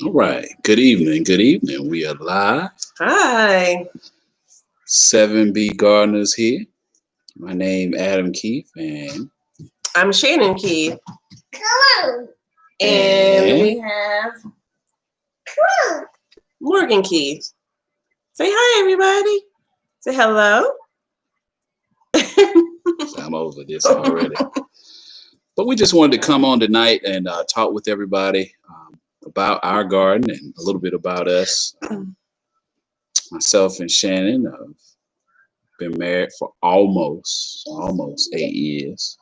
All right. Good evening. Good evening. We are live. Hi, 7B Gardeners here. My name Adam Keith and I'm Shannon Keith. Hello. And and we have Morgan Keith. Say hi, everybody. Say hello. I'm over this already. But we just wanted to come on tonight and talk with everybody about our garden and a little bit about us. Myself and Shannon have been married for almost 8 years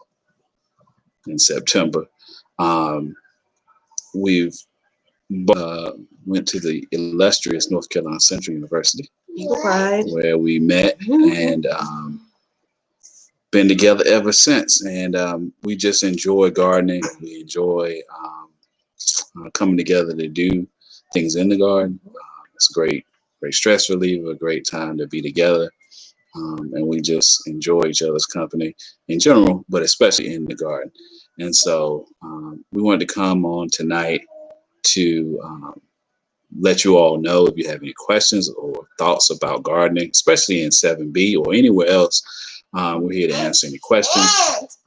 in September. Um, we've went to the illustrious North Carolina Central University, Eagle Pride. where we met and been together ever since. And we just enjoy gardening. We enjoy coming together to do things in the garden. It's a great stress reliever, a great time to be together. And we just enjoy each other's company in general, but especially in the garden. And so we wanted to come on tonight to let you all know if you have any questions or thoughts about gardening, especially in 7B or anywhere else. We're here to answer any questions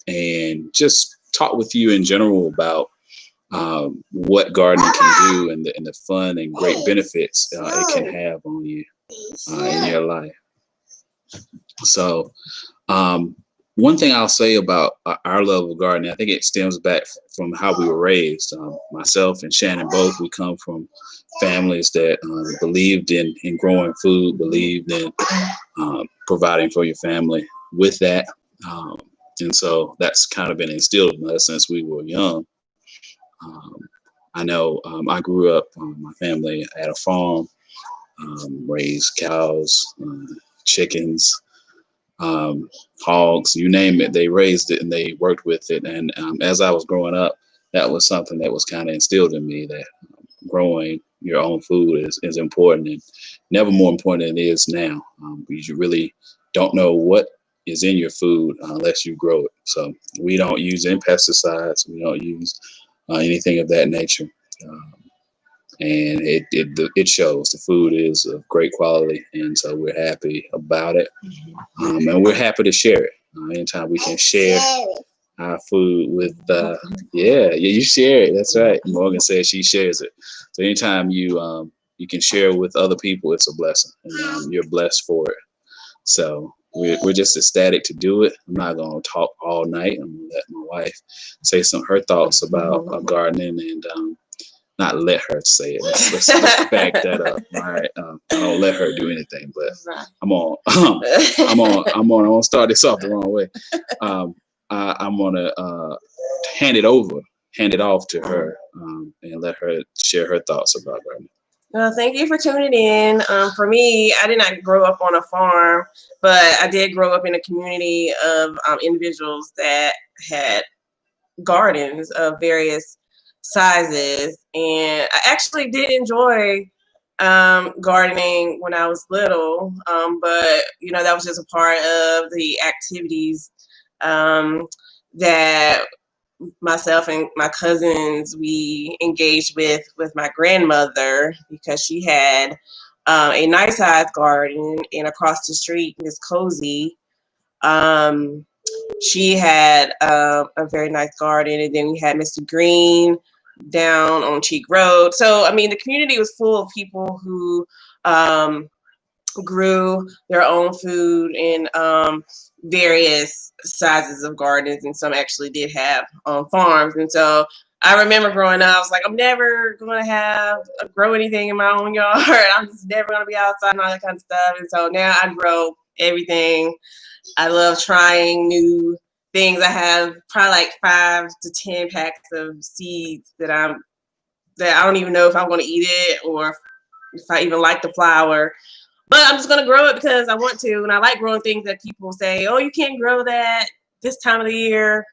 and just talk with you in general about what gardening can do and the fun and great benefits it can have on you in your life. So, one thing I'll say about our love of gardening, I think it stems back from how we were raised. Myself and Shannon both, we come from families that believed in growing food, believed in providing for your family with that. And so that's kind of been instilled in us since we were young. Um, I know I grew up, my family had a farm, raised cows, chickens, hogs, you name it. They raised it and they worked with it. And as I was growing up, that was something that was kind of instilled in me that growing your own food is important and never more important than it is now. Because you really don't know what is in your food unless you grow it. So we don't use any pesticides. We don't use anything of that nature. Um, and it shows the food is of great quality, and so we're happy about it, and we're happy to share it. Anytime we can share our food with, yeah, you share it. That's right. Morgan says she shares it. So anytime you can share with other people, it's a blessing, and you're blessed for it. So we're just ecstatic to do it. I'm not going to talk all night. I'm going to let my wife say her thoughts about gardening and not let her say it. Let's back that up. All right. I don't let her do anything, but I'm on. I'm gonna start this off the wrong way. I'm gonna hand it off to her, and let her share her thoughts about gardening. Well, thank you for tuning in. For me, I did not grow up on a farm, but I did grow up in a community of individuals that had gardens of various sizes, and I actually did enjoy gardening when I was little, but that was just a part of the activities that myself and my cousins we engaged with my grandmother, because she had a nice sized garden, and across the street, Miss Cozy, she had a very nice garden, and then we had Mr. Green down on Cheek Road. So I mean, the community was full of people who grew their own food in various sizes of gardens, and some actually did have farms. And so I remember growing up, I was like, I'm never going to grow anything in my own yard. I'm just never going to be outside and all that kind of stuff. And so now I grow everything. I love trying new things. I have probably like 5 to 10 packs of seeds that I don't even know if I'm going to eat it or if I even like the flower. But I'm just going to grow it because I want to. And I like growing things that people say, oh, you can't grow that this time of the year.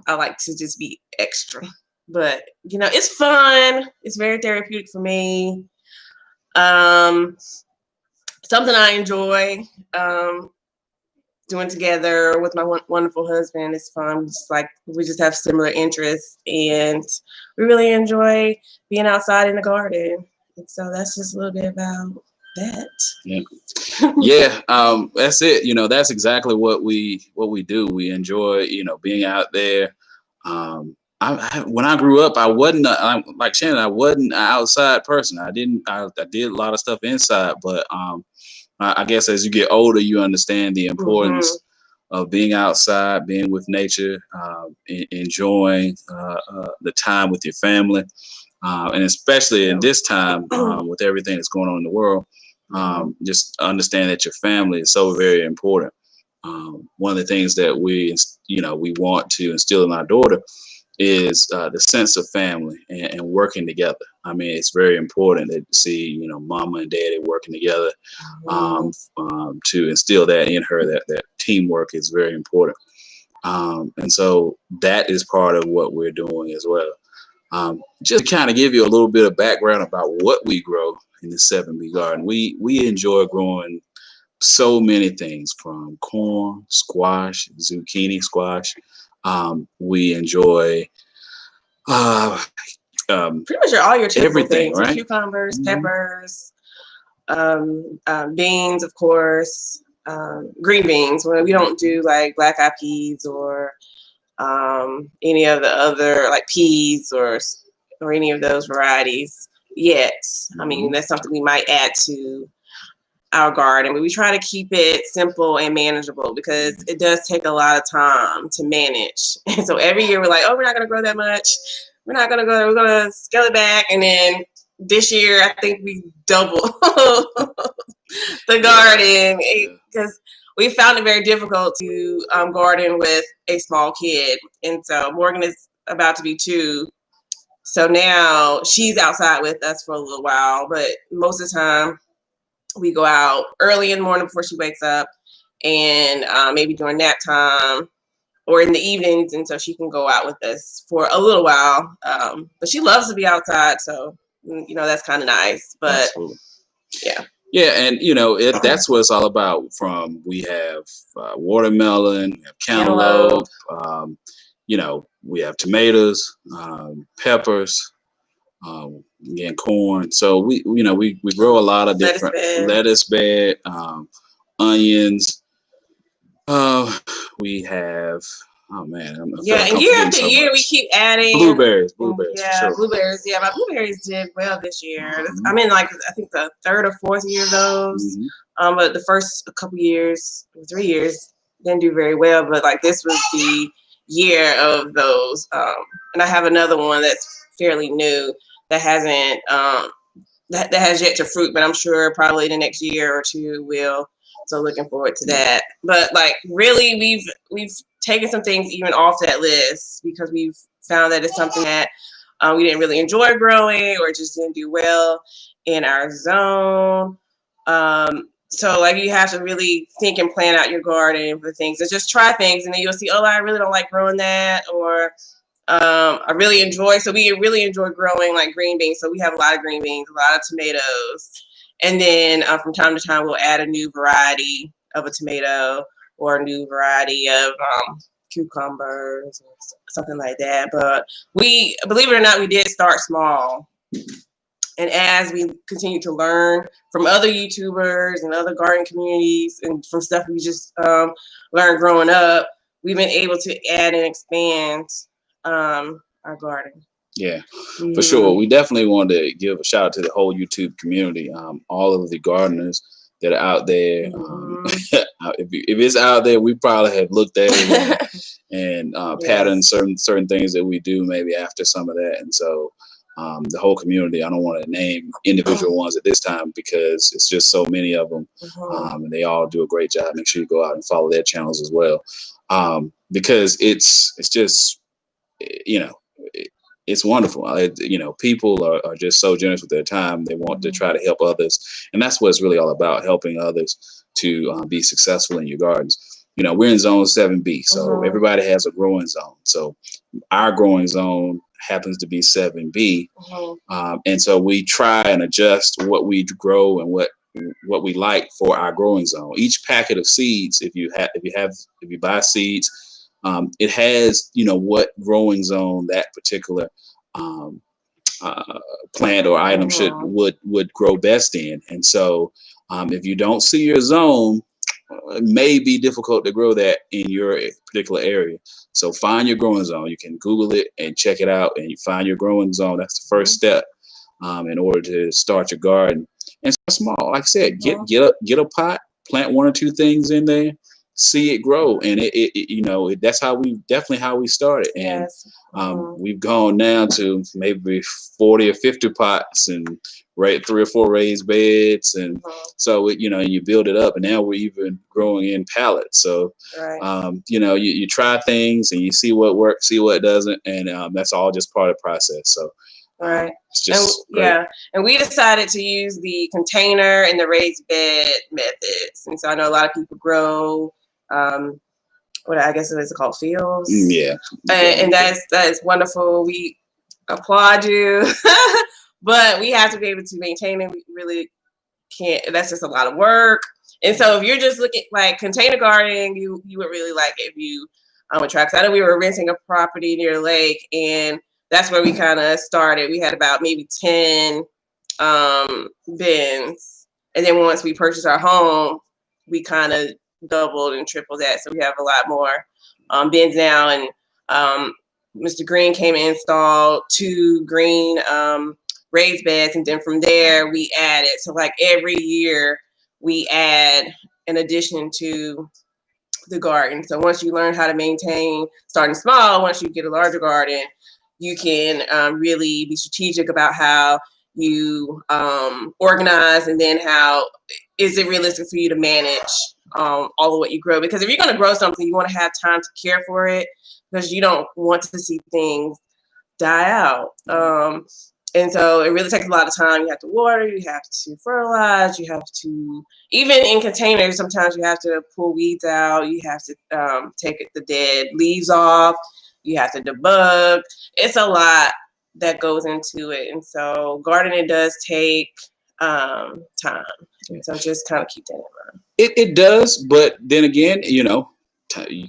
I like to just be extra. But, it's fun. It's very therapeutic for me. Something I enjoy. doing together with my wonderful husband. It's fun. We just have similar interests, and we really enjoy being outside in the garden. And so that's just a little bit about that. Yeah. Yeah, that's it. That's exactly what we do. We enjoy, being out there. When I grew up, I wasn't like Shannon. I wasn't an outside person. I did a lot of stuff inside, but I guess as you get older, you understand the importance of being outside, being with nature, enjoying the time with your family, and especially in this time with everything that's going on in the world. Just understand that your family is so very important. One of the things that we want to instill in our daughter is the sense of family and working together. I mean, it's very important to see, mama and daddy working together, to instill that in her, that teamwork is very important. And so that is part of what we're doing as well. Just to kind of give you a little bit of background about what we grow in the 7B garden. We enjoy growing so many things, from corn, squash, zucchini squash. We enjoy pretty much all your typical everything, things, right? Cucumbers, peppers, beans, of course, green beans. When we don't do like black eyed peas or any of the other like peas or any of those varieties yet. I mean, that's something we might add to our garden, but we try to keep it simple and manageable because it does take a lot of time to manage. And so every year we're like, oh, we're not going to grow that much. We're not going to go, we're going to scale it back. And then this year, I think we double the garden because we found it very difficult to garden with a small kid. And so Morgan is about to be 2. So now she's outside with us for a little while, but most of the time we go out early in the morning before she wakes up, and maybe during nap time or in the evenings, and so she can go out with us for a little while. But she loves to be outside, so that's kind of nice. But Absolutely. yeah. Yeah, and that's what it's all about. We have watermelon, we have cantaloupe, we have tomatoes, peppers, again, corn. So we grow a lot of different lettuce bed, onions. We have, oh man, and year after year we keep adding blueberries. Yeah, for sure. Blueberries. Yeah, my blueberries did well this year. I'm in I think the 3rd or 4th year of those. But the first couple years, 3 years, didn't do very well. But this was the year of those. And I have another one that's fairly new that hasn't that has yet to fruit, but I'm sure probably the next year or 2 will. So looking forward to that. But really, we've taken some things even off that list because we've found that it's something that we didn't really enjoy growing or just didn't do well in our zone. So you have to really think and plan out your garden for things and just try things, and then you'll see, oh, I really don't like growing that, or I really enjoy. So we really enjoy growing green beans. So we have a lot of green beans, a lot of tomatoes. And then from time to time, we'll add a new variety of a tomato or a new variety of cucumbers or something like that. But we, believe it or not, we did start small. And as we continue to learn from other YouTubers and other garden communities and from stuff we just learned growing up, we've been able to add and expand our garden. Yeah, for sure. We definitely want to give a shout out to the whole YouTube community, all of the gardeners that are out there. If it's out there, we probably have looked at it and patterned certain things that we do maybe after some of that. And so the whole community, I don't want to name individual ones at this time because it's just so many of them, and they all do a great job. Make sure you go out and follow their channels as well, because it's just, it's wonderful. People are just so generous with their time. They want to try to help others. And that's what it's really all about, helping others to be successful in your gardens. We're in zone 7B, so everybody has a growing zone. So our growing zone happens to be 7B. And so we try and adjust what we grow and what what we like for our growing zone. Each packet of seeds, if you buy seeds, it has, you know, what growing zone that particular um, plant or item would grow best in. And so if you don't see your zone, it may be difficult to grow that in your particular area. So find your growing zone. You can Google it and check it out, and you find your growing zone. That's the first step in order to start your garden. And start small. Like I said, get a pot, plant 1 or 2 things in there, see it grow, and that's how we started. And we've gone now to maybe 40 or 50 pots and 3 or 4 raised beds, and so you build it up, and now we're even growing in pallets. So you try things and you see what works, see what doesn't, and that's all just part of the process. So right. It's just and we decided to use the container and the raised bed methods, and so I know a lot of people grow what I guess it's called fields. Yeah. And that is wonderful. We applaud you. But we have to be able to maintain it. We really can't. That's just a lot of work. And so if you're just looking like container gardening, you would really like it if you would try. Because I know we were renting a property near the lake, and that's where we kind of started. We had about maybe 10 bins. And then once we purchased our home, we kind of doubled and tripled that. So we have a lot more bins now. And Mr. Green came and installed 2 green raised beds, and then from there we added. So like every year we add an addition to the garden. So once you learn how to maintain, starting small, once you get a larger garden, you can really be strategic about how you organize, and then how is it realistic for you to manage all of what you grow. Because if you're going to grow something, you want to have time to care for it, because you don't want to see things die out. And so it really takes a lot of time. You have to water, you have to fertilize, you have to, even in containers, sometimes you have to pull weeds out, you have to take the dead leaves off, you have to debug. It's a lot that goes into it. And so gardening does take time. So just kind of keep that in mind. It does, but then again, you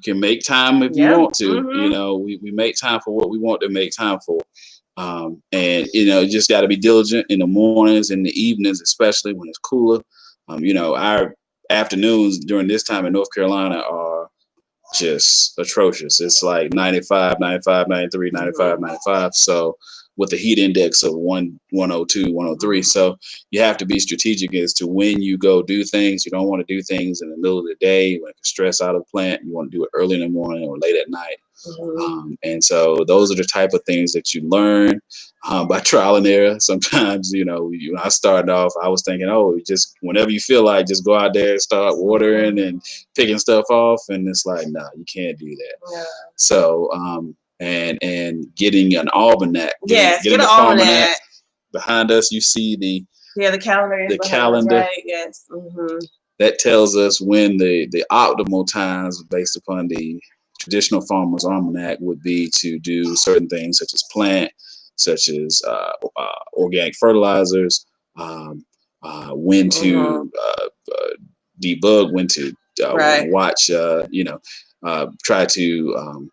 can make time if you want to. We make time for what we want to make time for. And you just got to be diligent in the mornings and the evenings, especially when it's cooler. Our afternoons during this time in North Carolina are just atrocious. It's like 95, 95, 93, 95, 95. So with the heat index of 102, 103. So you have to be strategic as to when you go do things. You don't want to do things in the middle of the day when it can stress out of the plant. You want to do it early in the morning or late at night. And so those are the type of things that you learn by trial and error. Sometimes, when I started off, I was thinking, just whenever you feel like, just go out there and start watering and picking stuff off. And it's like, no, you can't do that. Yeah. So, and getting an almanac. Getting an almanac. Behind us, you see the calendar. The calendar. Us, right? Yes. That tells us when the optimal times, based upon the traditional farmer's almanac, would be to do certain things such as plant, such as organic fertilizers, when to debug, when to watch, try to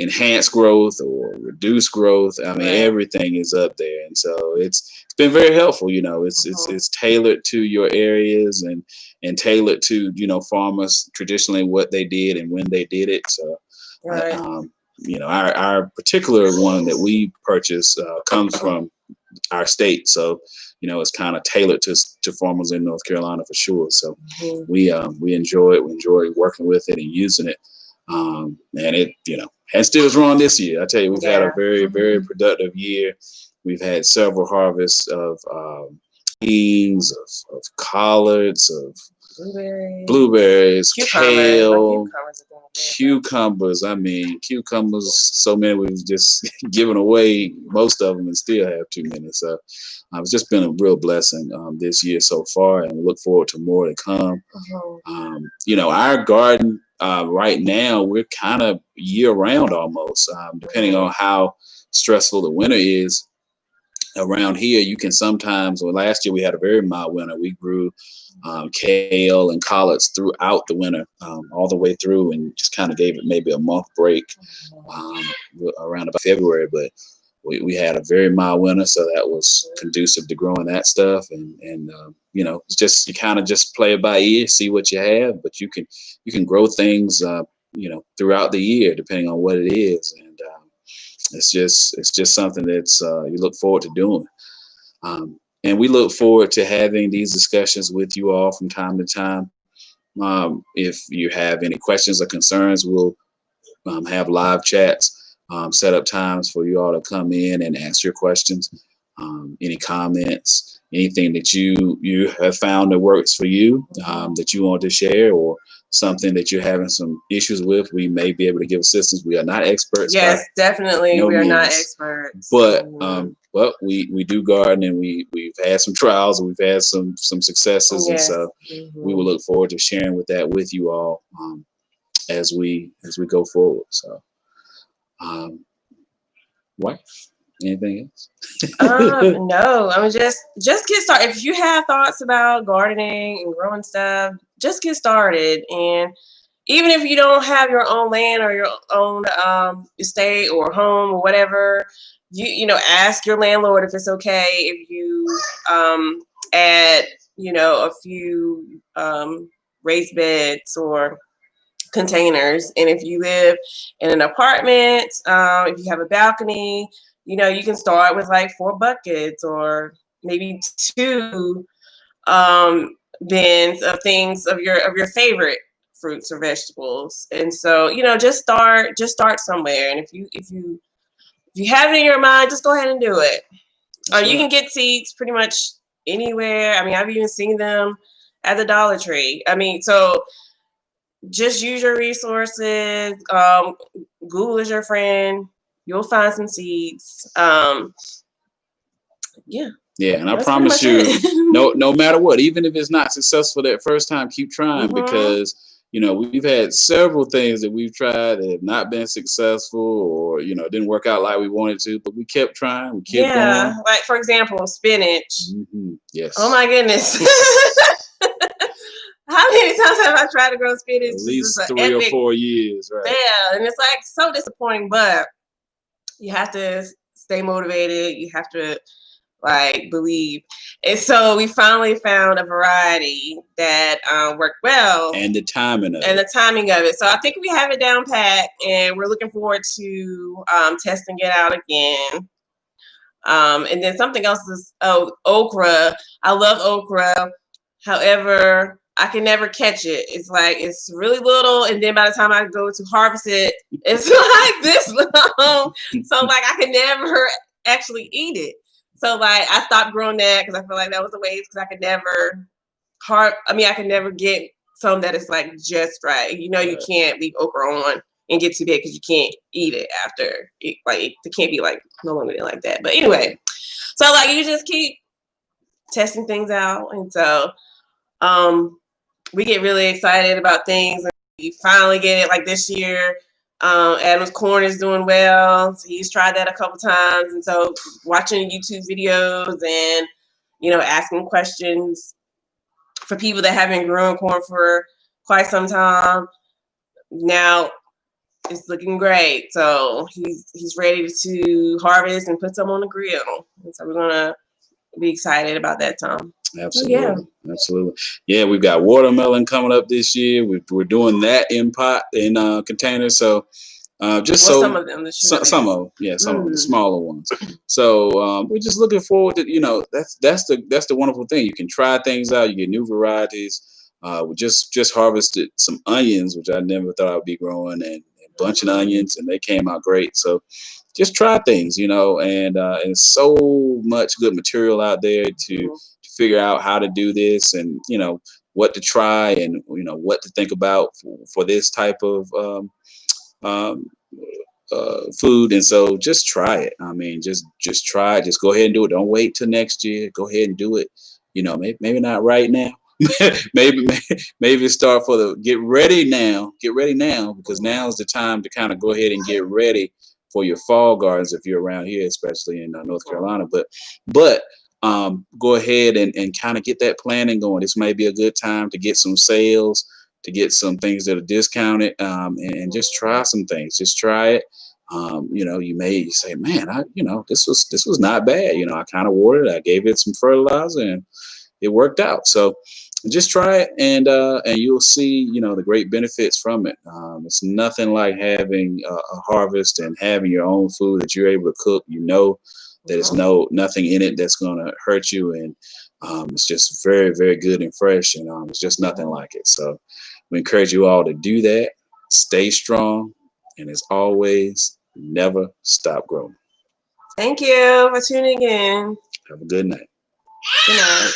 enhance growth or reduce growth. I mean, everything is up there, and so it's been very helpful. It's tailored to your areas and tailored to farmers traditionally what they did and when they did it. So, our particular one that we purchase comes from our state, so it's kind of tailored to farmers in North Carolina for sure. So we enjoy it. We enjoy working with it and using it. And it, and still is wrong this year. I tell you, we've had a very, very productive year. We've had several harvests of beans, of collards, of blueberries, kale, cucumbers. I mean, cucumbers, so many we've just given away most of them and still have too many. So it's just been a real blessing this year so far, and we look forward to more to come. Our garden right now, we're kind of year round almost, depending on how stressful the winter is. around here, you can sometimes, well, last year we had a very mild winter. We grew kale and collards throughout the winter, all the way through, and just kind of gave it maybe a month break um, around about February. But we had a very mild winter, so that was conducive to growing that stuff. And it's just, you kind of just play it by ear, see what you have, but you can grow things, throughout the year depending on what it is. And it's just something that's you look forward to doing. And we look forward to having these discussions with you all from time to time. If you have any questions or concerns, we'll have live chats, set up times for you all to come in and ask your questions, any comments, anything that you have found that works for you, that you want to share, or something that you're having some issues with. We may be able to give assistance. We are not experts. Yes, definitely. No we are means. not experts. But we do garden, and we've had some trials, and we've had some successes. Yes. And so we will look forward to sharing with you all as we go forward. So what? Anything else? No, I mean, just get started. If you have thoughts about gardening and growing stuff, just get started. And even if you don't have your own land or your own estate or home or whatever, you ask your landlord if it's okay if you add a few raised beds or containers. And if you live in an apartment, if you have a balcony, you can start with like 4 buckets or maybe 2 bins of things of your favorite fruits or vegetables. And so, just start somewhere. And if you have it in your mind, just go ahead and do it. You can get seeds pretty much anywhere. I mean, I've even seen them at the Dollar Tree. I mean, so just use your resources. Google is your friend. You'll find some seeds. Yeah, and I promise you, no matter what, even if it's not successful that first time, keep trying, because we've had several things that we've tried that have not been successful, or didn't work out like we wanted to, but we kept trying. We kept going. Like for example, spinach. Yes. Oh my goodness. How many times have I tried to grow spinach? At least 3 or 4 years, right? Yeah, and it's like so disappointing, but you have to stay motivated. You have to believe. And so we finally found a variety that worked well. And the timing of it. So I think we have it down pat, and we're looking forward to testing it out again. And then something else is okra. I love okra. However, I can never catch it. It's really little, and then by the time I go to harvest it, it's like this long. So I can never actually eat it. So I stopped growing that because I feel like that was a waste, because I could never get some that is just right. You can't leave okra on and get too big because you can't eat it after. It can't be no longer like that. But anyway, so you just keep testing things out, and so we get really excited about things, and we finally get it this year. Adam's corn is doing well. So he's tried that a couple times, and so watching YouTube videos and asking questions for people that haven't grown corn for quite some time. Now it's looking great. So he's ready to harvest and put some on the grill, and so we're gonna be excited about that, Tom. Absolutely. Absolutely. Yeah, we've got watermelon coming up this year. We're doing that in containers. So some of them, some of the smaller ones. So we're just looking forward to, that's the wonderful thing. You can try things out. You get new varieties. We just harvested some onions, which I never thought I would be growing, and a bunch of onions, and they came out great. So just try things, and so much good material out there to figure out how to do this, and what to try, and what to think about for this type of food. And so just try it. I mean, just try it. Just go ahead and do it. Don't wait till next year. Go ahead and do it. Maybe not right now. maybe start get ready now, because now is the time to kind of go ahead and get ready for your fall gardens if you're around here, especially in North Carolina. But go ahead and kind of get that planning going. This may be a good time to get some sales, to get some things that are discounted, and just try some things. Just try it. You may say, man, this was not bad. I kind of watered it. I gave it some fertilizer and it worked out. So just try it, and you'll see, the great benefits from it. It's nothing like having a harvest and having your own food that you're able to cook. That there's nothing in it that's going to hurt you, and it's just very, very good and fresh, and it's just nothing like it. So we encourage you all to do that. Stay strong, and as always, never stop growing. Thank you for tuning in. Have a good night. Good night.